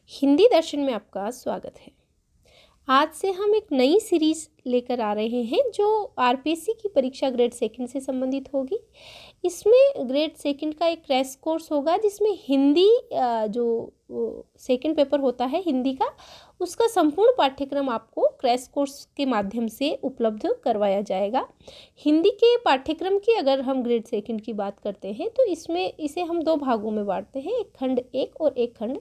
हिंदी दर्शन में आपका स्वागत है। आज से हम एक नई सीरीज़ लेकर आ रहे हैं जो आरपीएससी की परीक्षा ग्रेड सेकंड से संबंधित होगी। इसमें ग्रेड सेकंड का एक क्रैश कोर्स होगा जिसमें हिंदी जो सेकंड पेपर होता है हिंदी का, उसका संपूर्ण पाठ्यक्रम आपको क्रैश कोर्स के माध्यम से उपलब्ध करवाया जाएगा। हिंदी के पाठ्यक्रम की अगर हम ग्रेड सेकंड की बात करते हैं तो इसे हम दो भागों में बांटते हैं, एक खंड 1 और एक खंड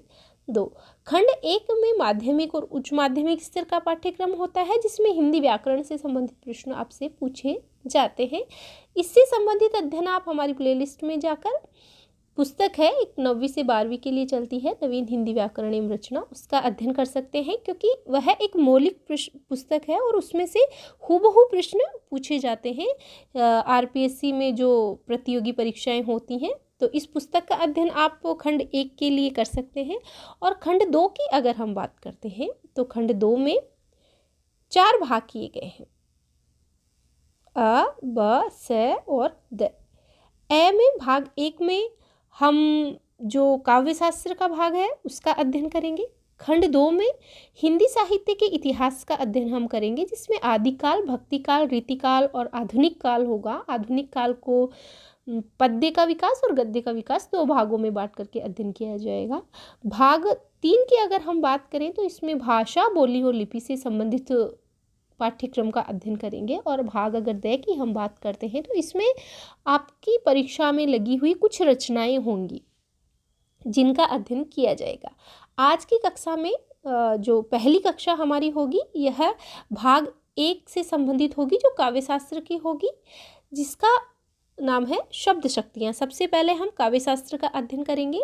2। खंड 1 में माध्यमिक और उच्च माध्यमिक स्तर का पाठ्यक्रम होता है जिसमें हिंदी व्याकरण से संबंधित प्रश्न आपसे पूछे जाते हैं। इससे संबंधित अध्ययन आप हमारी प्लेलिस्ट में जाकर, पुस्तक है एक 9वीं से 12वीं के लिए चलती है, नवीन हिंदी व्याकरण एवं रचना, उसका अध्ययन कर सकते हैं क्योंकि वह एक मौलिक पुस्तक है और उसमें से हूबहू प्रश्न पूछे जाते हैं। आरपीएससी में जो प्रतियोगी परीक्षाएं होती हैं तो इस पुस्तक का अध्ययन आप खंड 1 के लिए कर सकते हैं। और खंड 2 की अगर हम बात करते हैं तो खंड 2 में 4 भाग किए गए हैं, अ, ब, स और द। ए में भाग 1 में हम जो काव्य शास्त्र का भाग है उसका अध्ययन करेंगे। खंड 2 में हिंदी साहित्य के इतिहास का अध्ययन हम करेंगे जिसमें आदिकाल, भक्तिकाल, रीतिकाल और आधुनिक काल होगा। आधुनिक काल को पद्य का विकास और गद्य का विकास 2 भागों में बांट करके अध्ययन किया जाएगा। भाग 3 की अगर हम बात करें तो इसमें भाषा, बोली और लिपि से संबंधित पाठ्यक्रम का अध्ययन करेंगे। और भाग अगर 2 की हम बात करते हैं तो इसमें आपकी परीक्षा में लगी हुई कुछ रचनाएं होंगी जिनका अध्ययन किया जाएगा। आज की कक्षा में जो पहली कक्षा हमारी होगी यह भाग 1 से संबंधित होगी जो काव्य शास्त्र की होगी, जिसका नाम है शब्द शक्तियाँ। सबसे पहले हम काव्य शास्त्र का अध्ययन करेंगे।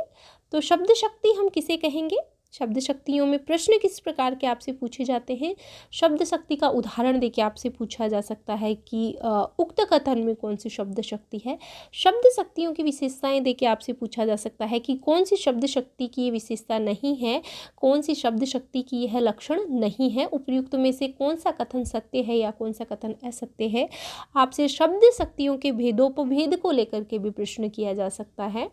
तो शब्द शक्ति हम किसे कहेंगे, शब्द शक्तियों में प्रश्न किस प्रकार के आपसे पूछे जाते हैं, शब्द शक्ति का उदाहरण देके आपसे पूछा जा सकता है कि उक्त कथन में कौन सी शब्द शक्ति है। शब्द शक्तियों की विशेषताएं देके आपसे पूछा जा सकता है कि कौन सी शब्द शक्ति की ये विशेषता नहीं है, कौन सी शब्द शक्ति की यह लक्षण नहीं है, उपयुक्त में से कौन सा कथन सत्य है या कौन सा कथन असत्य है। आपसे शब्द शक्तियों के भेदोपभेद को लेकर के भी प्रश्न किया जा सकता है।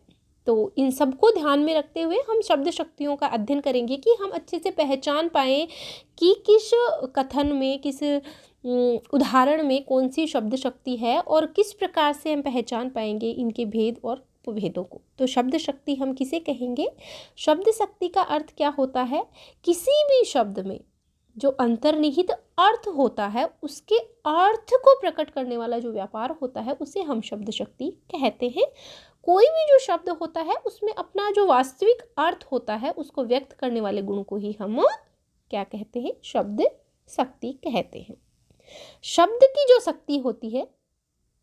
तो इन सबको ध्यान में रखते हुए हम शब्द शक्तियों का अध्ययन करेंगे कि हम अच्छे से पहचान पाएँ कि किस कथन में, किस उदाहरण में कौन सी शब्द शक्ति है और किस प्रकार से हम पहचान पाएंगे इनके भेद और उपभेदों को। तो शब्द शक्ति हम किसे कहेंगे, शब्द शक्ति का अर्थ क्या होता है, किसी भी शब्द में जो अंतर्निहित अर्थ होता है उसके अर्थ को प्रकट करने वाला जो व्यापार होता है उसे हम शब्द शक्ति कहते हैं। कोई भी जो शब्द होता है उसमें अपना जो वास्तविक अर्थ होता है उसको व्यक्त करने वाले गुण को ही हम क्या कहते हैं, शब्द शक्ति कहते हैं। शब्द की जो शक्ति होती है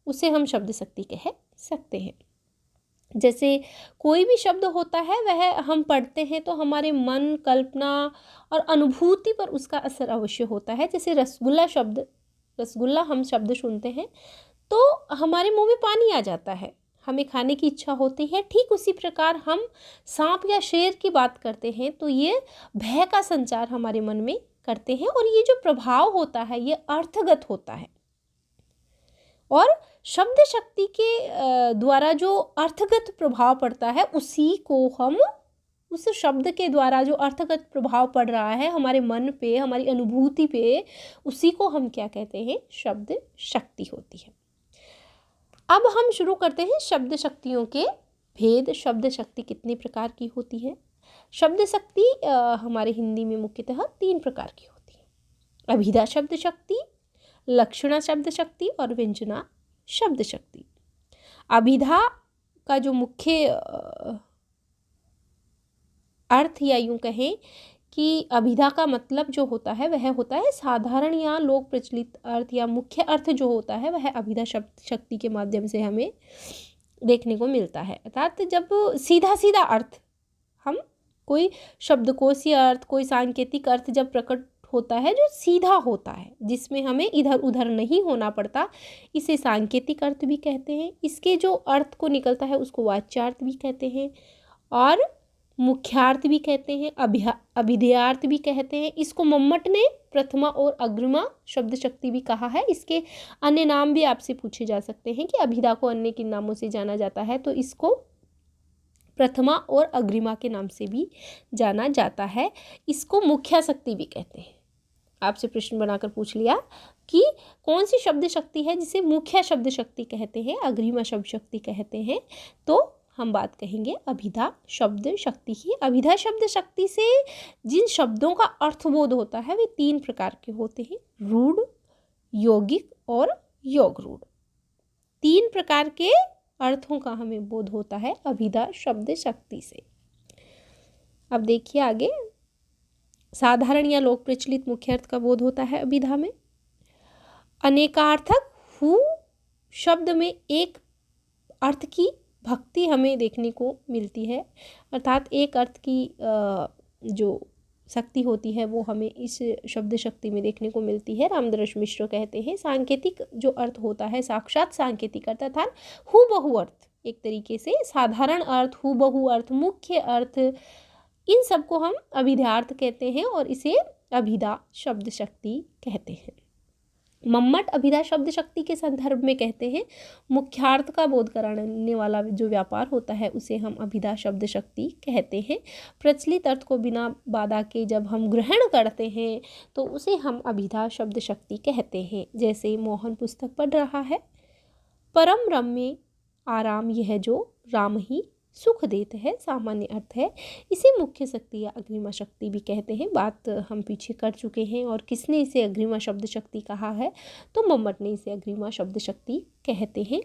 उसे हम शब्द शक्ति कह सकते हैं। जैसे कोई भी शब्द होता है वह हम पढ़ते हैं तो हमारे मन, कल्पना और अनुभूति पर उसका असर अवश्य होता है। जैसे रसगुल्ला हम शब्द सुनते हैं तो हमारे मुंह में पानी आ जाता है, हमें खाने की इच्छा होती है। ठीक उसी प्रकार हम सांप या शेर की बात करते हैं तो ये भय का संचार हमारे मन में करते हैं और ये जो प्रभाव होता है ये अर्थगत होता है। और शब्द शक्ति के द्वारा जो अर्थगत प्रभाव पड़ता है उसी को हम, उस शब्द के द्वारा जो अर्थगत प्रभाव पड़ रहा है हमारे मन पे, हमारी अनुभूति पे, उसी को हम क्या कहते हैं, शब्द शक्ति होती है। अब हम शुरू करते हैं शब्द शक्तियों के भेद। शब्द शक्ति कितने प्रकार की होती है। शब्द शक्ति हमारे हिंदी में मुख्यतः 3 प्रकार की होती है, अभिधा शब्द शक्ति, लक्षणा शब्द शक्ति और व्यंजना शब्द शक्ति। अभिधा का जो मुख्य अर्थ या यूं कहें कि अभिधा का मतलब जो होता है वह होता है साधारण या लोक प्रचलित अर्थ, या मुख्य अर्थ जो होता है वह अभिधा शब्द शक्ति के माध्यम से हमें देखने को मिलता है। अर्थात जब सीधा सीधा अर्थ, हम कोई शब्दकोशीय अर्थ, कोई सांकेतिक अर्थ जब प्रकट होता है जो सीधा होता है, जिसमें हमें इधर उधर नहीं होना पड़ता, इसे सांकेतिक अर्थ भी कहते हैं। इसके जो अर्थ को निकलता है उसको वाच्यार्थ भी कहते हैं और मुख्यार्थ भी कहते हैं, अभिधेयार्थ भी कहते हैं। इसको मम्मट ने प्रथमा और अग्रिमा शब्द शक्ति भी कहा है। इसके अन्य नाम भी आपसे पूछे जा सकते हैं कि अभिधा को अन्य किन नामों से जाना जाता है, तो इसको प्रथमा और अग्रिमा के नाम से भी जाना जाता है। इसको मुख्या शक्ति भी कहते हैं। आपसे प्रश्न बनाकर पूछ लिया कि कौन सी शब्द शक्ति है जिसे मुख्य शब्द शक्ति कहते हैं, अग्रिमा शब्द शक्ति कहते हैं, तो हम बात कहेंगे अभिधा शब्द शक्ति की। अभिधा शब्द शक्ति से जिन शब्दों का अर्थबोध होता है वे 3 प्रकार के होते हैं, रूढ़, यौगिक और योग रूढ़। 3 प्रकार के अर्थों का हमें बोध होता है अभिधा शब्द शक्ति से। अब देखिए आगे, साधारण या लोक प्रचलित मुख्य अर्थ का बोध होता है अभिधा में। अनेकार्थक हु शब्द में एक अर्थ की भक्ति हमें देखने को मिलती है, अर्थात एक अर्थ की जो शक्ति होती है वो हमें इस शब्द शक्ति में देखने को मिलती है। रामदर्श मिश्र कहते हैं सांकेतिक जो अर्थ होता है साक्षात सांकेतिक अर्थ अर्थात हूबहू अर्थ, एक तरीके से साधारण अर्थ, हूबहू अर्थ, मुख्य अर्थ, इन सबको हम अभिधार्थ कहते हैं और इसे अभिधा शब्द शक्ति कहते हैं। मम्मट अभिधा शब्द शक्ति के संदर्भ में कहते हैं मुख्यार्थ का बोध कराने वाला जो व्यापार होता है उसे हम अभिधा शब्द शक्ति कहते हैं। प्रचलित अर्थ को बिना बाधा के जब हम ग्रहण करते हैं तो उसे हम अभिधा शब्द शक्ति कहते हैं। जैसे मोहन पुस्तक पढ़ रहा है, परम रम्य आराम यह जो राम ही सुख देते हैं, सामान्य अर्थ है। इसे मुख्य शक्ति या अग्रिमा शक्ति भी कहते हैं। बात हम पीछे कर चुके हैं और किसने इसे अग्रिमा शब्द शक्ति कहा है, तो मम्मट ने इसे अग्रिमा शब्द शक्ति कहते हैं।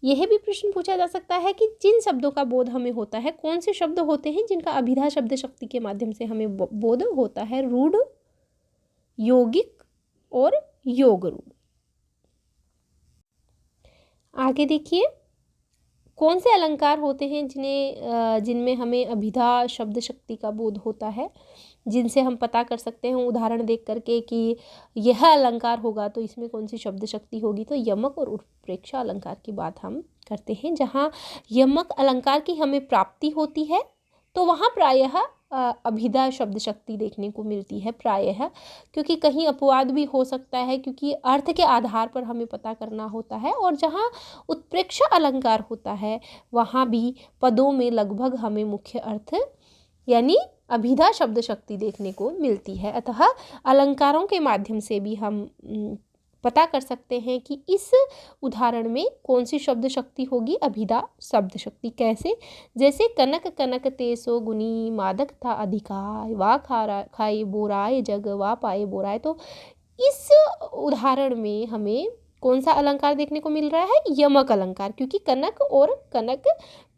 यह भी प्रश्न पूछा जा सकता है कि जिन शब्दों का बोध हमें होता है, कौन से शब्द होते हैं जिनका अभिधा शब्द शक्ति के माध्यम से हमें बोध होता है, रूढ़, यौगिक और योग रूढ़। आगे देखिए, कौन से अलंकार होते हैं जिनमें हमें अभिधा शब्द शक्ति का बोध होता है, जिनसे हम पता कर सकते हैं उदाहरण देख करके कि यह अलंकार होगा तो इसमें कौन सी शब्द शक्ति होगी। तो यमक और उत्प्रेक्षा अलंकार की बात हम करते हैं। जहाँ यमक अलंकार की हमें प्राप्ति होती है तो वहाँ प्रायः अभिधा शब्द शक्ति देखने को मिलती है, प्रायः, क्योंकि कहीं अपवाद भी हो सकता है क्योंकि अर्थ के आधार पर हमें पता करना होता है। और जहाँ उत्प्रेक्षा अलंकार होता है वहाँ भी पदों में लगभग हमें मुख्य अर्थ यानी अभिधा शब्द शक्ति देखने को मिलती है। अतः अलंकारों के माध्यम से भी हम पता कर सकते हैं कि इस उदाहरण में कौन सी शब्द शक्ति होगी, अभिधा शब्द शक्ति। कैसे, जैसे कनक कनक तेसो गुनी मादक था अधिकाय, वा खाए बोराय जग, वा पाए बोराय। तो इस उदाहरण में हमें कौन सा अलंकार देखने को मिल रहा है, यमक अलंकार, क्योंकि कनक और कनक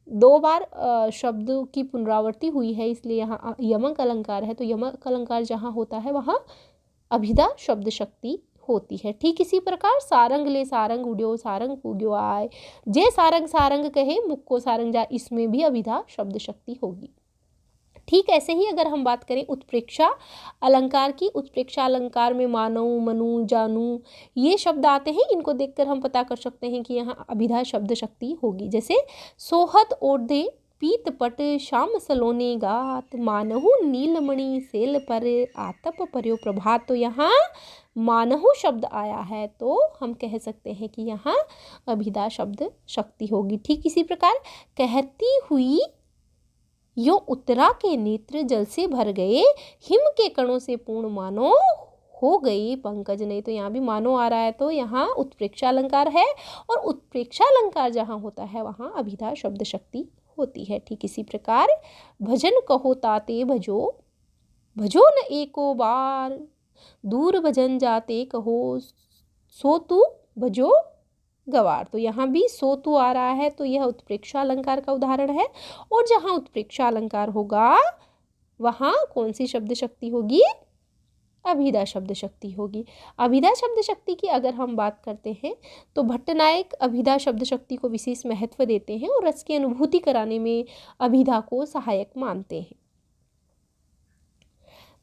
2 बार शब्द की पुनरावृत्ति हुई है इसलिए यहाँ यमक अलंकार है। तो यमक अलंकार जहाँ होता है वहाँ अभिधा शब्द शक्ति होती है। ठीक इसी प्रकार सारंग ले सारंग उड्यो सारंग पूग्यो आय, जे सारंग सारंग कहे मुक्को सारंग जा, इसमें भी अभिधा शब्द शक्ति होगी। ठीक ऐसे ही अगर हम बात करें उत्प्रेक्षा अलंकार की, उत्प्रेक्षा अलंकार में मानव, मनु, जानू ये शब्द आते हैं। इनको देखकर हम पता कर सकते हैं कि यहाँ अभिधा शब्द शक्ति होगी। जैसे सोहत ओढ़े पीत पट श्याम सलोने गात, मानहु नीलमणि सेल पर आतप पर्यो प्रभात। तो यहाँ मानहु शब्द आया है तो हम कह सकते हैं कि यहाँ अभिधा शब्द शक्ति होगी। ठीक इसी प्रकार कहती हुई यो उत्तरा के नेत्र जल से भर गए, हिम के कणों से पूर्ण मानो हो गई पंकज। नहीं तो यहाँ भी मानो आ रहा है तो यहाँ उत्प्रेक्षा अलंकार है और उत्प्रेक्षा अलंकार जहाँ होता है वहाँ अभिधा शब्द शक्ति होती है। ठीक इसी प्रकार भजन कहो ताते भजो, भजो न एको बार, दूर भजन जाते कहो सो तू भजो गवार। तो यहाँ भी सो तू आ रहा है तो यह उत्प्रेक्षा अलंकार का उदाहरण है। और जहाँ उत्प्रेक्षा अलंकार होगा वहाँ कौन सी शब्द शक्ति होगी, अभिधा शब्द शक्ति होगी। अभिधा शब्द शक्ति की अगर हम बात करते हैं तो भट्टनायक अभिधा शब्द शक्ति को विशेष महत्व देते हैं और रस की अनुभूति कराने में अभिधा को सहायक मानते हैं।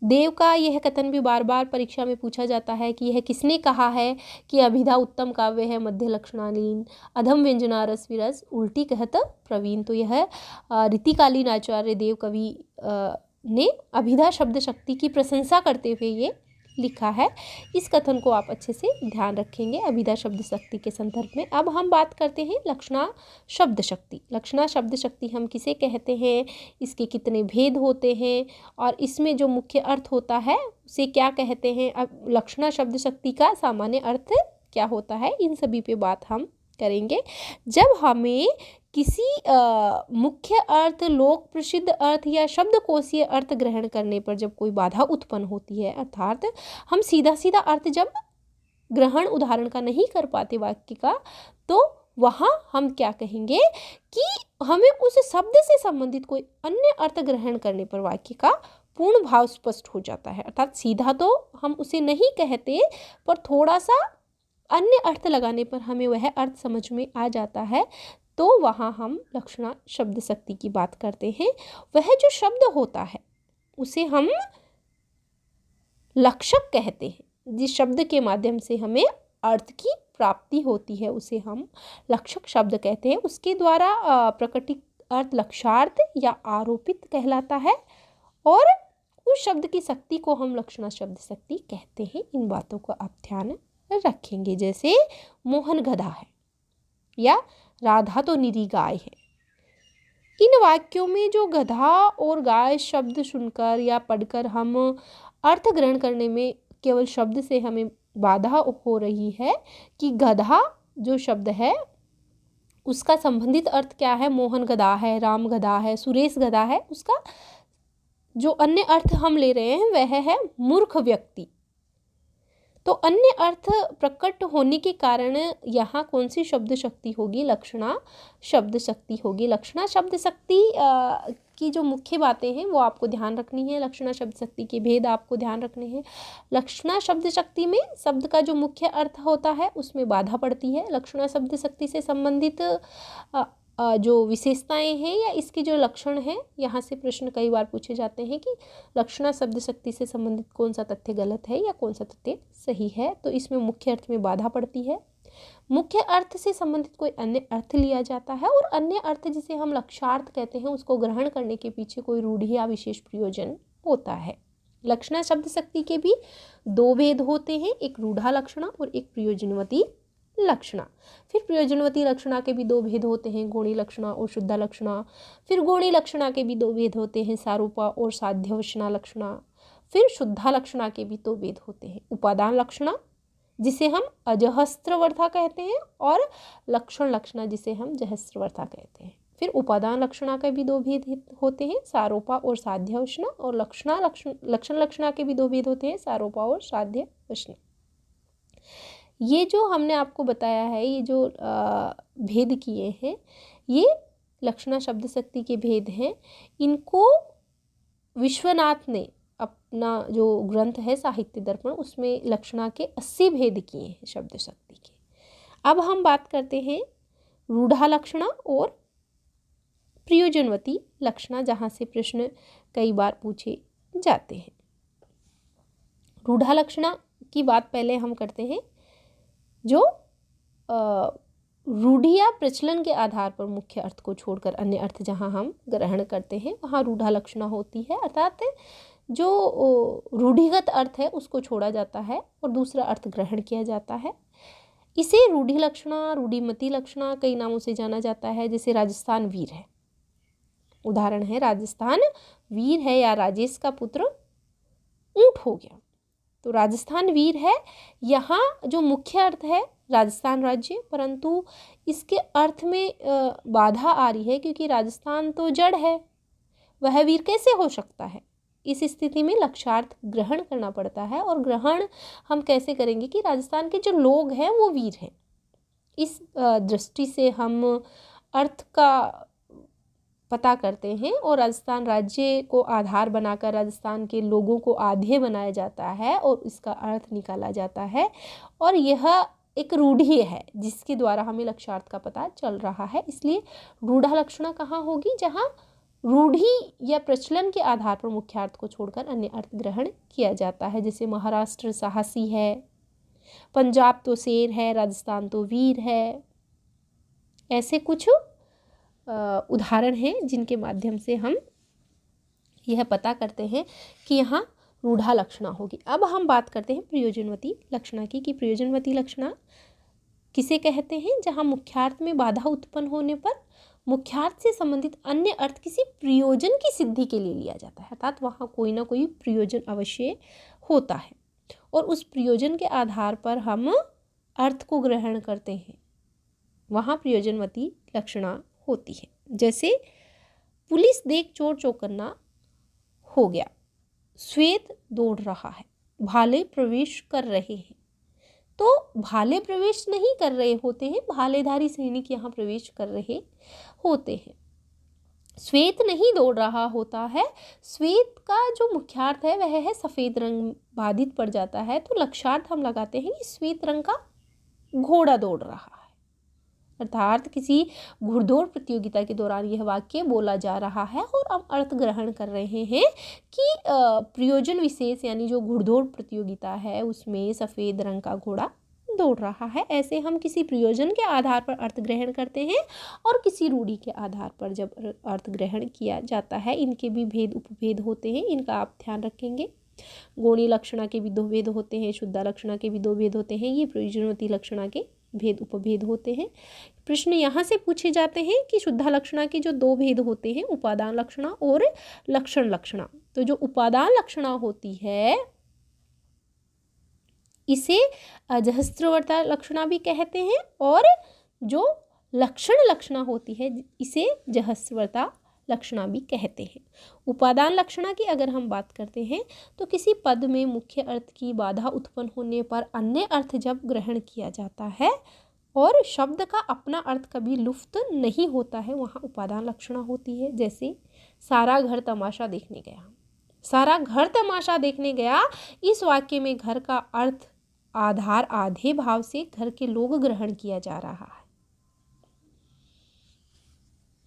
देव का यह कथन भी बार बार परीक्षा में पूछा जाता है कि यह किसने कहा है कि अभिधा उत्तम काव्य है, मध्य लक्षणालीन, अधम व्यंजना रस विरस, उल्टी कहत प्रवीण। तो यह रीतिकालीन आचार्य देव कवि ने अभिधा शब्द शक्ति की प्रशंसा करते हुए ये लिखा है। इस कथन को आप अच्छे से ध्यान रखेंगे अभिधा शब्द शक्ति के संदर्भ में। अब हम बात करते हैं लक्षणा शब्द शक्ति। लक्षणा शब्द शक्ति हम किसे कहते हैं, इसके कितने भेद होते हैं और इसमें जो मुख्य अर्थ होता है उसे क्या कहते हैं। अब लक्षणा शब्द शक्ति का सामान्य अर्थ क्या होता है, इन सभी पे बात हम करेंगे। जब हमें किसी मुख्य अर्थ, लोक प्रसिद्ध अर्थ या शब्दकोशीय अर्थ ग्रहण करने पर जब कोई बाधा उत्पन्न होती है, अर्थात हम सीधा सीधा अर्थ जब ग्रहण उदाहरण का नहीं कर पाते वाक्य का, तो वहाँ हम क्या कहेंगे कि हमें उस शब्द से संबंधित कोई अन्य अर्थ ग्रहण करने पर वाक्य का पूर्ण भाव स्पष्ट हो जाता है। अर्थात सीधा तो हम उसे नहीं कहते, पर थोड़ा सा अन्य अर्थ लगाने पर हमें वह अर्थ समझ में आ जाता है, तो वहाँ हम लक्षणा शब्द शक्ति की बात करते हैं। वह जो शब्द होता है उसे हम लक्षक कहते हैं। जिस शब्द के माध्यम से हमें अर्थ की प्राप्ति होती है उसे हम लक्षक शब्द कहते हैं। उसके द्वारा प्रकटित अर्थ लक्षार्थ या आरोपित कहलाता है और उस शब्द की शक्ति को हम लक्षणा शब्द शक्ति कहते हैं। इन बातों को आप ध्यान रखेंगे। जैसे मोहन गधा है या राधा तो निरी गाय है। इन वाक्यों में जो गधा और गाय शब्द सुनकर या पढ़कर हम अर्थ ग्रहण करने में केवल शब्द से हमें बाधा हो रही है कि गधा जो शब्द है उसका संबंधित अर्थ क्या है, मोहन गधा है, राम गधा है, सुरेश गधा है। उसका जो अन्य अर्थ हम ले रहे हैं वह है मूर्ख व्यक्ति। तो अन्य अर्थ प्रकट होने के कारण यहाँ कौन सी शब्द शक्ति होगी, लक्षणा शब्द शक्ति होगी। लक्षणा शब्द शक्ति की जो मुख्य बातें हैं वो आपको ध्यान रखनी है। लक्षणा शब्द शक्ति के भेद आपको ध्यान रखने हैं। लक्षणा शब्द शक्ति में शब्द का जो मुख्य अर्थ होता है उसमें बाधा पड़ती है। लक्षणा शब्द शक्ति से संबंधित जो विशेषताएं हैं या इसके जो लक्षण हैं, यहाँ से प्रश्न कई बार पूछे जाते हैं कि लक्षणा शब्द शक्ति से संबंधित कौन सा तथ्य गलत है या कौन सा तथ्य सही है। तो इसमें मुख्य अर्थ में बाधा पड़ती है। मुख्य अर्थ से संबंधित कोई अन्य अर्थ लिया जाता है और अन्य अर्थ जिसे हम लक्षार्थ कहते हैं उसको ग्रहण करने के पीछे कोई रूढ़ि या विशेष प्रयोजन होता है। लक्षणा शब्द शक्ति के भी दो भेद होते हैं, एक रूढ़ा लक्षणा और एक प्रयोजनवती लक्षणा। फिर प्रयोजनवती लक्षणा के भी दो भेद होते हैं, गौणी लक्षणा और शुद्धा लक्षणा। फिर गौणी लक्षणा के भी दो भेद होते हैं, सारूपा और साध्यवचना लक्षणा। फिर शुद्धा लक्षणा के भी दो भेद होते हैं, उपादान लक्षणा जिसे हम अजहस्त्रवर्था कहते हैं और लक्षण लक्षणा जिसे हम जहस्त्रवर्था कहते हैं। फिर उपादान लक्षणा के भी दो भेद होते हैं, सारोपा और साध्यवचना। और लक्षण लक्षणा के भी दो भेद होते हैं, सारोपा और साध्यवचना। ये जो हमने आपको बताया है, ये जो भेद किए हैं, ये लक्षणा शब्द शक्ति के भेद हैं। इनको विश्वनाथ ने अपना जो ग्रंथ है साहित्य दर्पण उसमें लक्षणा के 80 भेद किए हैं शब्द शक्ति के। अब हम बात करते हैं रूढ़ा लक्षणा और प्रयोजनवती लक्षणा, जहाँ से प्रश्न कई बार पूछे जाते हैं। रूढ़ा लक्षणा की बात पहले हम करते हैं। जो रूढ़ि या प्रचलन के आधार पर मुख्य अर्थ को छोड़कर अन्य अर्थ जहाँ हम ग्रहण करते हैं वहाँ रूढ़ा लक्षणा होती है। अर्थात जो रूढ़िगत अर्थ है उसको छोड़ा जाता है और दूसरा अर्थ ग्रहण किया जाता है। इसे रूढ़ि लक्षणा, रूढ़िमती लक्षणा कई नामों से जाना जाता है। जैसे राजस्थान वीर है, उदाहरण है राजस्थान वीर है या राजेश का पुत्र ऊंट हो गया। तो राजस्थान वीर है, यहाँ जो मुख्य अर्थ है राजस्थान राज्य, परंतु इसके अर्थ में बाधा आ रही है क्योंकि राजस्थान तो जड़ है, वह वीर कैसे हो सकता है। इस स्थिति में लक्षार्थ ग्रहण करना पड़ता है और ग्रहण हम कैसे करेंगे कि राजस्थान के जो लोग हैं वो वीर हैं। इस दृष्टि से हम अर्थ का पता करते हैं और राजस्थान राज्य को आधार बनाकर राजस्थान के लोगों को आधेय बनाया जाता है और इसका अर्थ निकाला जाता है। और यह एक रूढ़ि है जिसके द्वारा हमें लक्षार्थ का पता चल रहा है। इसलिए रूढ़ा लक्षणा कहाँ होगी, जहाँ रूढ़ि या प्रचलन के आधार पर मुख्यार्थ को छोड़कर अन्य अर्थ ग्रहण किया जाता है। जैसे महाराष्ट्र साहसी है, पंजाब तो शेर है, राजस्थान तो वीर है। ऐसे कुछ उदाहरण हैं जिनके माध्यम से हम यह पता करते हैं कि यहाँ रूढ़ा लक्षणा होगी। अब हम बात करते हैं प्रयोजनवती लक्षणा की, कि प्रयोजनवती लक्षणा किसे कहते हैं? जहाँ मुख्यार्थ में बाधा उत्पन्न होने पर मुख्यार्थ से संबंधित अन्य अर्थ किसी प्रयोजन की सिद्धि के लिए लिया जाता है, अर्थात वहाँ कोई ना कोई प्रयोजन अवश्य होता है और उस प्रयोजन के आधार पर हम अर्थ को ग्रहण करते हैं, वहाँ प्रयोजनवती लक्षणा होती है। जैसे पुलिस देख चोर चौकन्ना हो गया, श्वेत दौड़ रहा है, भाले प्रवेश कर रहे हैं। तो भाले प्रवेश नहीं कर रहे होते हैं, भालेधारी सैनिक यहाँ प्रवेश कर रहे होते हैं। श्वेत नहीं दौड़ रहा होता है, श्वेत का जो मुख्यार्थ है वह है सफ़ेद रंग बाधित पड़ जाता है, तो लक्षार्थ हम लगाते हैं कि श्वेत रंग का घोड़ा दौड़ रहा है, अर्थात किसी घुड़दौड़ प्रतियोगिता के दौरान यह वाक्य बोला जा रहा है और हम अर्थ ग्रहण कर रहे हैं कि प्रयोजन विशेष यानी जो घुड़दौड़ प्रतियोगिता है उसमें सफ़ेद रंग का घोड़ा दौड़ रहा है। ऐसे हम किसी प्रयोजन के आधार पर अर्थ ग्रहण करते हैं और किसी रूढ़ि के आधार पर जब अर्थ ग्रहण किया जाता है, इनके भी भेद उपभेद होते हैं, इनका आप ध्यान रखेंगे। गौणी लक्षणा के भी दो भेद होते हैं, शुद्धा लक्षणा के भी दो भेद होते हैं, ये प्रयोजनवती लक्षणा के भेद उपभेद होते हैं। प्रश्न यहाँ से पूछे जाते हैं कि शुद्धा लक्षणा के जो दो भेद होते हैं, उपादान लक्षणा और लक्षण लक्षणा। तो जो उपादान लक्षणा होती है इसे अजहस्त्रवर्ता लक्षणा भी कहते हैं और जो लक्षण लक्षणा होती है इसे जहस्त्रवर्ता लक्षणा भी कहते हैं। उपादान लक्षणा की अगर हम बात करते हैं तो किसी पद में मुख्य अर्थ की बाधा उत्पन्न होने पर अन्य अर्थ जब ग्रहण किया जाता है और शब्द का अपना अर्थ कभी लुप्त नहीं होता है, वहाँ उपादान लक्षणा होती है। जैसे सारा घर तमाशा देखने गया, सारा घर तमाशा देखने गया, इस वाक्य में घर का अर्थ आधार आधे भाव से घर के लोग ग्रहण किया जा रहा है।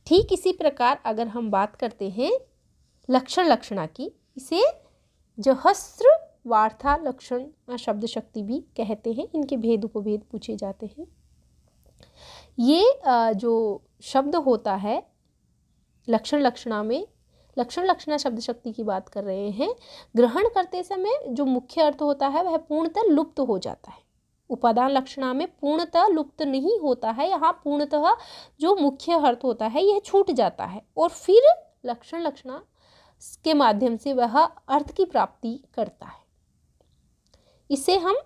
ठीक इसी प्रकार अगर हम बात करते हैं लक्षण लक्षणा की, इसे जहस्त्र वार्ता लक्षण शब्द शक्ति भी कहते हैं। इनके भेद उपभेद पूछे जाते हैं। ये जो शब्द होता है लक्षण लक्षणा में, लक्षण लक्षणा शब्द शक्ति की बात कर रहे हैं, ग्रहण करते समय जो मुख्य अर्थ होता है वह पूर्णतः लुप्त हो जाता है। उपादान लक्षणा में पूर्णतः लुप्त नहीं होता है, यहाँ पूर्णतः जो मुख्य अर्थ होता है यह छूट जाता है और फिर लक्षण लक्षणा के माध्यम से वह अर्थ की प्राप्ति करता है। इसे हम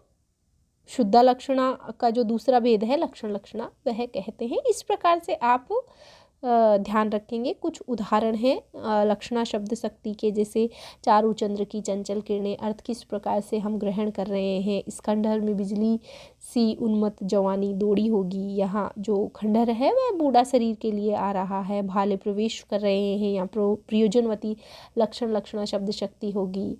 शुद्ध लक्षणा का जो दूसरा भेद है लक्षण लक्षणा वह कहते हैं। इस प्रकार से आप ध्यान रखेंगे। कुछ उदाहरण हैं लक्षणा शब्द शक्ति के, जैसे चारू चंद्र की चंचल किरणें, अर्थ किस प्रकार से हम ग्रहण कर रहे हैं। इस खंडहर में बिजली सी उन्मत्त जवानी दौड़ी होगी, यहाँ जो खंडहर है वह बूढ़ा शरीर के लिए आ रहा है, भाले प्रवेश कर रहे हैं, यहाँ प्रयोजनवती लक्षण लक्षणा शब्द शक्ति होगी,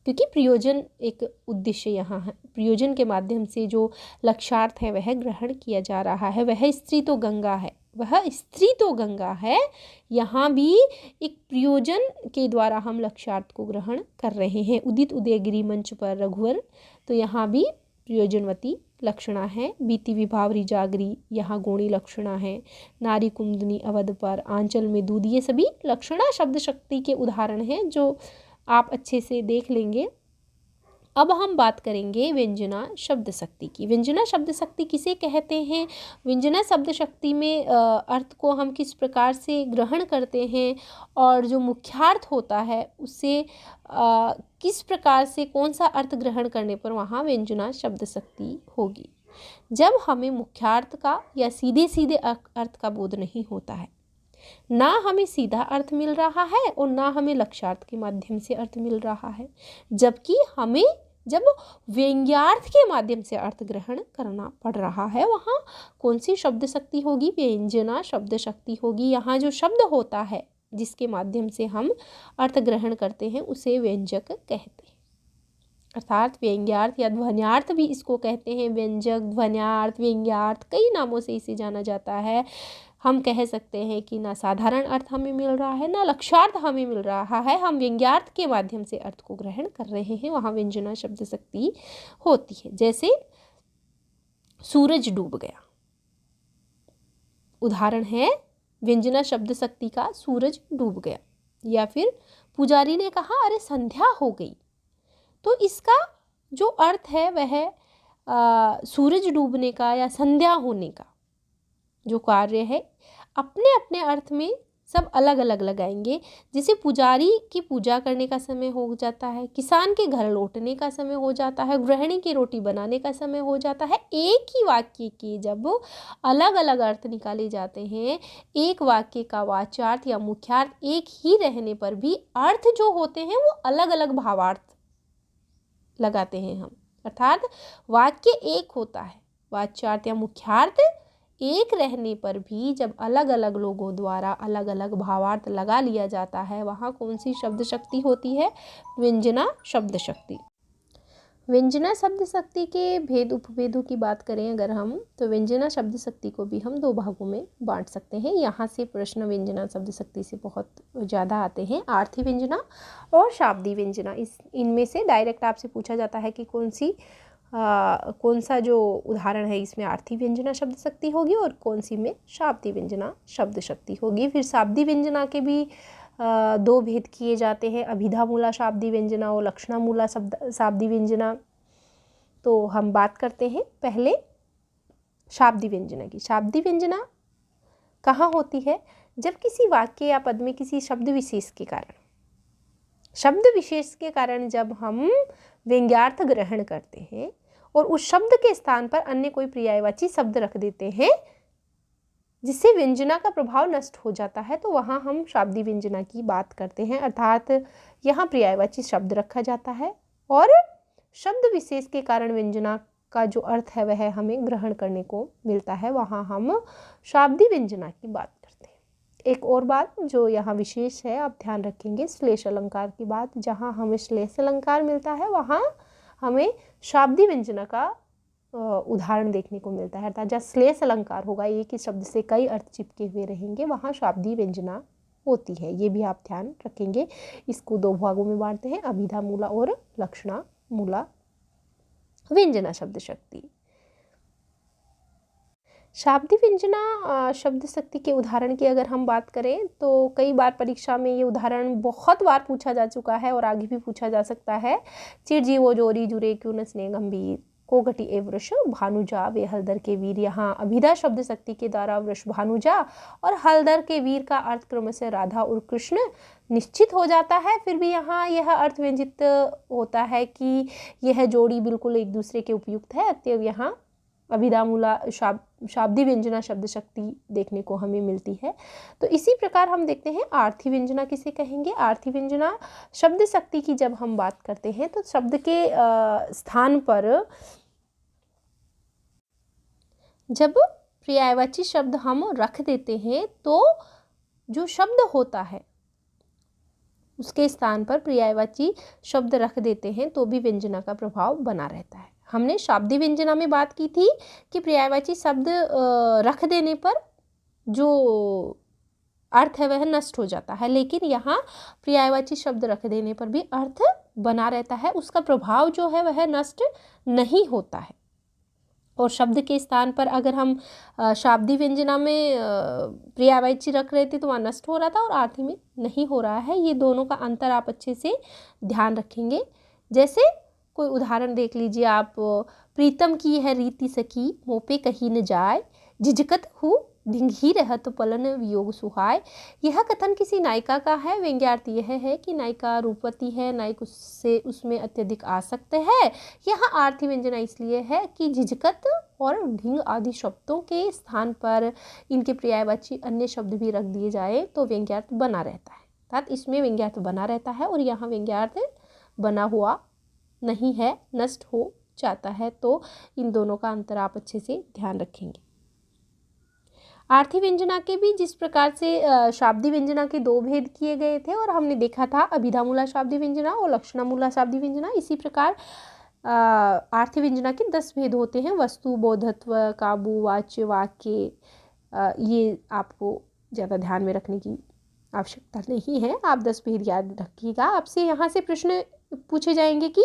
क्योंकि प्रयोजन एक उद्देश्य यहाँ है। प्रयोजन के माध्यम से जो लक्ष्यार्थ है वह ग्रहण किया जा रहा है। वह स्त्री तो गंगा है, वह स्त्री तो गंगा है, यहाँ भी एक प्रयोजन के द्वारा हम लक्ष्यार्थ को ग्रहण कर रहे हैं। उदित उदयगिरी मंच पर रघुवर, तो यहाँ भी प्रयोजनवती लक्षणा है। बीती विभावरी जागरी, यहाँ गौणी लक्षणा है। नारी कुमुदनी अवध पर, आंचल में दूध, ये सभी लक्षणा शब्द शक्ति के उदाहरण हैं जो आप अच्छे से देख लेंगे। अब हम बात करेंगे व्यंजना शब्द शक्ति की। व्यंजना शब्द शक्ति किसे कहते हैं? व्यंजना शब्द शक्ति में अर्थ को हम किस प्रकार से ग्रहण करते हैं और जो मुख्यार्थ होता है उससे किस प्रकार से कौन सा अर्थ ग्रहण करने पर वहाँ व्यंजना शब्द शक्ति होगी। जब हमें मुख्यार्थ का या सीधे सीधे अर्थ का बोध नहीं होता है, ना हमें सीधा अर्थ मिल रहा है और ना हमें लक्ष्यार्थ के माध्यम से अर्थ मिल रहा है, जबकि हमें जब व्यंग्यार्थ के माध्यम से अर्थ ग्रहण करना पड़ रहा है, वहाँ कौन सी शब्द शक्ति होगी? व्यंजना शब्द शक्ति होगी। यहाँ जो शब्द होता है जिसके माध्यम से हम अर्थ ग्रहण करते हैं उसे व्यंजक कहते हैं, अर्थात व्यंग्यार्थ या ध्वन्यार्थ भी इसको कहते हैं। व्यंजक, ध्वन्यार्थ, व्यंग्यार्थ, कई नामों से इसे जाना जाता है। हम कह सकते हैं कि ना साधारण अर्थ हमें मिल रहा है ना लक्ष्यार्थ हमें मिल रहा है, हम व्यंग्यार्थ के माध्यम से अर्थ को ग्रहण कर रहे हैं, वहाँ व्यंजना शब्द शक्ति होती है। जैसे सूरज डूब गया, उदाहरण है व्यंजना शब्द शक्ति का, सूरज डूब गया। या फिर पुजारी ने कहा अरे संध्या हो गई, तो इसका जो अर्थ है वह सूरज डूबने का या संध्या होने का जो कार्य है, अपने अपने अर्थ में सब अलग अलग लगाएंगे। जैसे पुजारी की पूजा करने का समय हो जाता है, किसान के घर लौटने का समय हो जाता है, गृहिणी की रोटी बनाने का समय हो जाता है। एक ही वाक्य के जब अलग अलग अर्थ निकाले जाते हैं, एक वाक्य का वाच्यार्थ या मुख्यार्थ एक ही रहने पर भी अर्थ जो होते हैं वो अलग अलग भावार्थ लगाते हैं हम। अर्थात वाक्य एक होता है, वाच्यार्थ या मुख्यार्थ एक रहने पर भी जब अलग अलग लोगों द्वारा अलग अलग भावार्थ लगा लिया जाता है, वहाँ कौन सी शब्द शक्ति होती है? व्यंजना शब्द शक्ति। व्यंजना शब्द शक्ति के भेद उपभेदों की बात करें अगर हम, तो व्यंजना शब्द शक्ति को भी हम दो भागों में बांट सकते हैं। यहाँ से प्रश्न व्यंजना शब्द शक्ति से बहुत ज़्यादा आते हैं, आर्थी व्यंजना और शाब्दी व्यंजना। इनमें से डायरेक्ट आपसे पूछा जाता है कि कौन सा जो उदाहरण है इसमें आर्थी व्यंजना शब्द शक्ति होगी और कौन सी में शाब्दी व्यंजना शब्द शक्ति होगी। फिर शाब्दी व्यंजना के भी दो भेद किए जाते हैं, अभिधा मूला शाब्दी व्यंजना और लक्षणा मूला शाब्दी व्यंजना। तो हम बात करते हैं पहले शाब्दी व्यंजना की। शाब्दी व्यंजना कहाँ होती है? जब किसी वाक्य या पद में किसी शब्द विशेष के कारण जब हम व्यंग्यार्थ ग्रहण करते हैं और उस शब्द के स्थान पर अन्य कोई पर्यायवाची शब्द रख देते हैं जिससे व्यंजना का प्रभाव नष्ट हो जाता है, तो वहाँ हम शाब्दी व्यंजना की बात करते हैं। अर्थात यहाँ पर्यायवाची शब्द रखा जाता है और शब्द विशेष के कारण व्यंजना का जो अर्थ है वह हमें ग्रहण करने को मिलता है, वहाँ हम शाब्दी व्यंजना की बात करते हैं। एक और बात जो यहाँ विशेष है, आप ध्यान रखेंगे, श्लेष अलंकार की बात। जहाँ हमें श्लेष अलंकार मिलता है वहाँ हमें शाब्दी व्यंजना का उदाहरण देखने को मिलता है। अर्थात जहाँ श्लेष अलंकार होगा, एक ही शब्द से कई अर्थ चिपके हुए रहेंगे, वहाँ शाब्दी व्यंजना होती है। ये भी आप ध्यान रखेंगे। इसको दो भागों में बांटते हैं, अभिधा मूला और लक्षणा मूला व्यंजना शब्द शक्ति। शाब्दी व्यंजना शब्द शक्ति के उदाहरण की अगर हम बात करें तो कई बार परीक्षा में ये उदाहरण बहुत बार पूछा जा चुका है और आगे भी पूछा जा सकता है। चिरजीवो जोरी जुरे क्यों न स्नेह गंभीर, को घटी ए वृष भानुजा वे हलदर के वीर। यहाँ अभिधा शब्द शक्ति के द्वारा वृष भानुजा और हलदर के वीर का अर्थ क्रम से राधा और कृष्ण निश्चित हो जाता है। फिर भी यहाँ यह अर्थ व्यंजित होता है कि यह जोड़ी बिल्कुल एक दूसरे के उपयुक्त है, अतएव यहाँ अभिधा मूला शाब्दी व्यंजना शब्द शक्ति देखने को हमें मिलती है। तो इसी प्रकार हम देखते हैं आर्थी व्यंजना किसे कहेंगे। आर्थी व्यंजना शब्द शक्ति की जब हम बात करते हैं तो शब्द के स्थान पर जब पर्यायवाची शब्द हम रख देते हैं तो जो शब्द होता है उसके स्थान पर पर्यायवाची शब्द रख देते हैं तो भी व्यंजना का प्रभाव बना रहता है। हमने शाब्दी व्यंजना में बात की थी कि पर्यायवाची शब्द रख देने पर जो अर्थ है वह नष्ट हो जाता है, लेकिन यहाँ पर्यायवाची शब्द रख देने पर भी अर्थ बना रहता है, उसका प्रभाव जो है वह नष्ट नहीं होता है। और शब्द के स्थान पर अगर हम शाब्दी व्यंजना में पर्यायवाची रख रहे थे तो वहाँ नष्ट हो रहा था और आर्थी में नहीं हो रहा है। ये दोनों का अंतर आप अच्छे से ध्यान रखेंगे। जैसे कोई उदाहरण देख लीजिए आप, प्रीतम की यह रीति सखी मोपे कहीं न जाए, झिझकत हूँ ढिंघी रहत पलन वियोग सुहाय। यह कथन किसी नायिका का है। व्यंग्यार्थ यह है कि नायिका रूपवती है, नायक उसमें अत्यधिक आसक्त है। यह आर्थी व्यंजना इसलिए है कि झिझकत और ढिंग आदि शब्दों के स्थान पर इनके पर्यायवाची अन्य शब्द भी रख दिए जाए तो व्यंग्यार्थ बना रहता है। अर्थात इसमें व्यंग्यार्थ बना रहता है और यहाँ व्यंग्यार्थ बना हुआ नहीं है, नष्ट हो जाता है। तो इन दोनों का अंतर आप अच्छे से ध्यान रखेंगे। आर्थी व्यंजना के भी जिस प्रकार से शाब्दी व्यंजना के दो भेद किए गए थे और हमने देखा था अभिधा मूला शाब्दी व्यंजना और लक्षणा मूला शाब्दी व्यंजना, इसी प्रकार आर्थी व्यंजना के 10 भेद होते हैं। वस्तु, बोधत्व, काबू, वाच्य, वाक्य, ये आपको ज़्यादा ध्यान में रखने की आवश्यकता नहीं है, आप 10 भेद याद रखिएगा। आपसे यहाँ से प्रश्न पूछे जाएंगे कि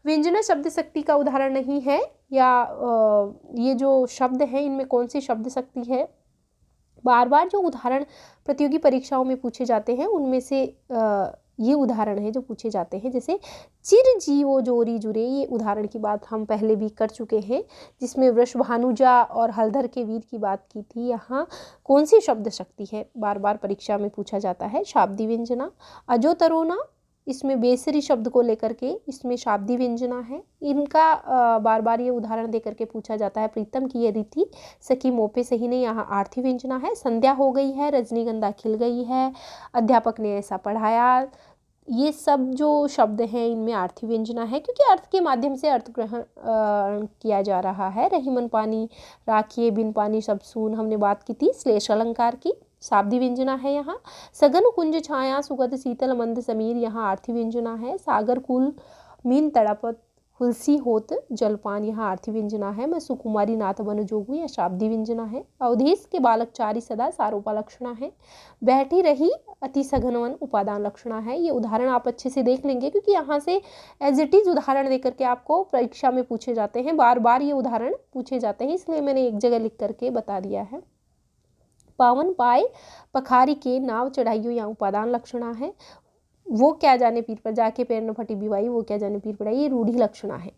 व्यंजना शब्द शक्ति का उदाहरण नहीं है या ये जो शब्द है इनमें कौन सी शब्द शक्ति है। बार बार जो उदाहरण प्रतियोगी परीक्षाओं में पूछे जाते हैं उनमें से ये उदाहरण है जो पूछे जाते हैं। जैसे चिर जियो जोरी जुरे, ये उदाहरण की बात हम पहले भी कर चुके हैं, जिसमें वृषभानुजा और हलधर के वीर की बात की थी। यहाँ कौन सी शब्द शक्ति है, बार बार परीक्षा में पूछा जाता है। शाब्दी व्यंजना। अजो तरोना, इसमें बेसरी शब्द को लेकर के इसमें शाब्दी व्यंजना है। इनका बार बार ये उदाहरण देकर के पूछा जाता है। प्रीतम की ये रीति सखी मोपे सही ने, यहाँ आर्थी व्यंजना है। संध्या हो गई है, रजनीगंधा खिल गई है, अध्यापक ने ऐसा पढ़ाया, ये सब जो शब्द हैं इनमें आर्थी व्यंजना है, क्योंकि अर्थ के माध्यम से अर्थ ग्रहण किया जा रहा है। रहीमन पानी राखिए, बिन पानी सब सून, हमने बात की थी श्लेष अलंकार की, शाब्दी व्यंजना है यहाँ। सघन कुंज छाया सुगध शीतल मंद समीर, यहाँ आर्थी व्यंजना है। सागर कुल मीन तड़पत हुलसी होत जलपान, यहाँ आर्थी व्यंजना है। मैं सुकुमारी नाथ बन जोगू, यह शाब्दी व्यंजना है। अवधेश के बालक चारी सदा, सारोपा लक्षणा है। बैठी रही अति सघनवन, उपादान लक्षणा है। ये उदाहरण आप अच्छे से देख लेंगे, क्योंकि यहाँ से एज इट इज उदाहरण देकर के आपको परीक्षा में पूछे जाते हैं, बार बार ये उदाहरण पूछे जाते हैं, इसलिए मैंने एक जगह लिख करके बता दिया है। पावन पाए पखारी के, नाव चढ़ाइयो, यहाँ उपादान लक्षणा है। वो क्या जाने पीर पर जाके पैर न फटी बिवाई, वो क्या जाने पीर पड़ाई, ये रूढ़ी लक्षणा है।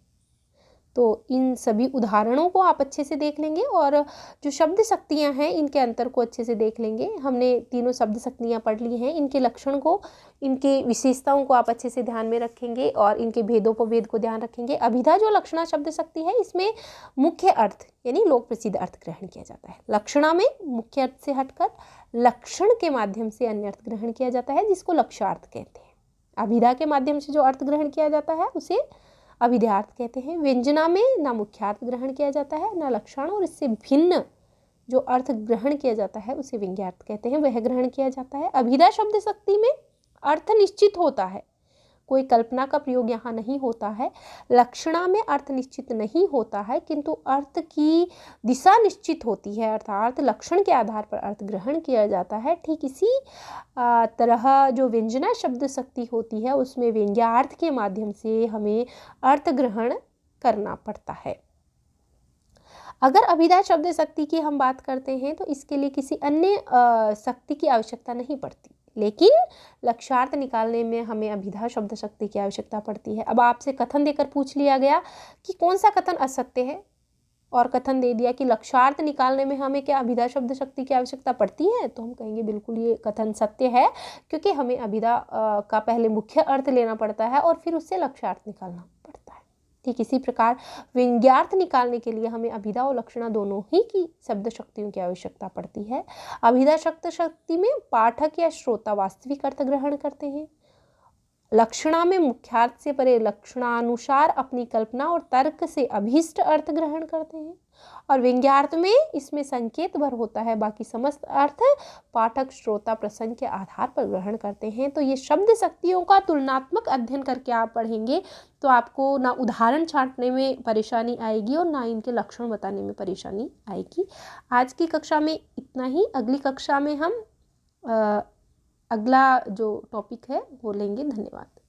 तो इन सभी उदाहरणों को आप अच्छे से देख लेंगे, और जो शब्द शक्तियाँ हैं इनके अंतर को अच्छे से देख लेंगे। हमने तीनों शब्द शक्तियाँ पढ़ ली हैं, इनके लक्षण को, इनके विशेषताओं को आप अच्छे से ध्यान में रखेंगे और इनके भेदोपभेद को ध्यान रखेंगे। अभिधा जो लक्षणा शब्द शक्ति है, इसमें मुख्य अर्थ यानी लोक प्रसिद्ध अर्थ ग्रहण किया जाता है। लक्षणा में मुख्य अर्थ से हटकर लक्षण के माध्यम से अन्य अर्थ ग्रहण किया जाता है, जिसको लक्ष्यार्थ कहते हैं। अभिधा के माध्यम से जो अर्थ ग्रहण किया जाता है उसे अभिधार्थ कहते हैं। व्यंजना में ना मुख्यार्थ ग्रहण किया जाता है ना लक्षण, और इससे भिन्न जो अर्थ ग्रहण किया जाता है उसे व्यंग्यार्थ कहते हैं, वह ग्रहण किया जाता है। अभिधा शब्द शक्ति में अर्थ निश्चित होता है, कोई कल्पना का प्रयोग यहाँ नहीं होता है। लक्षणा में अर्थ निश्चित नहीं होता है, किंतु अर्थ की दिशा निश्चित होती है, अर्थात लक्षण के आधार पर अर्थ ग्रहण किया जाता है। ठीक इसी तरह जो व्यंजना शब्द शक्ति होती है, उसमें व्यंग्यार्थ के माध्यम से हमें अर्थ ग्रहण करना पड़ता है। अगर अभिधा शब्द शक्ति की हम बात करते हैं तो इसके लिए किसी अन्य शक्ति की आवश्यकता नहीं पड़ती, लेकिन लक्ष्यार्थ निकालने में हमें अभिधा शब्द शक्ति की आवश्यकता पड़ती है। अब आपसे कथन देकर पूछ लिया गया कि कौन सा कथन असत्य है, और कथन दे दिया कि लक्ष्यार्थ निकालने में हमें क्या अभिधा शब्द शक्ति की आवश्यकता पड़ती है, तो हम कहेंगे बिल्कुल ये कथन सत्य है, क्योंकि हमें अभिधा का पहले मुख्य अर्थ लेना पड़ता है और फिर उससे लक्ष्यार्थ निकालना पड़ता है। ठीक इसी प्रकार व्यंग्यार्थ निकालने के लिए हमें अभिधा और लक्षणा दोनों ही की शब्द शक्तियों की आवश्यकता पड़ती है। अभिधा शब्द शक्ति में पाठक या श्रोता वास्तविक अर्थ ग्रहण करते हैं। लक्षणा में मुख्यार्थ से परे लक्षणानुसार अपनी कल्पना और तर्क से अभीष्ट अर्थ ग्रहण करते हैं, और व्यंग्यार्थ में इसमें संकेत भर होता है, बाकी समस्त अर्थ पाठक श्रोता प्रसंग के आधार पर ग्रहण करते हैं। तो ये शब्द शक्तियों का तुलनात्मक अध्ययन करके आप पढ़ेंगे तो आपको ना उदाहरण छांटने में परेशानी आएगी और ना इनके लक्षण बताने में परेशानी आएगी। आज की कक्षा में इतना ही। अगली कक्षा में हम अगला जो टॉपिक है वो लेंगे। धन्यवाद।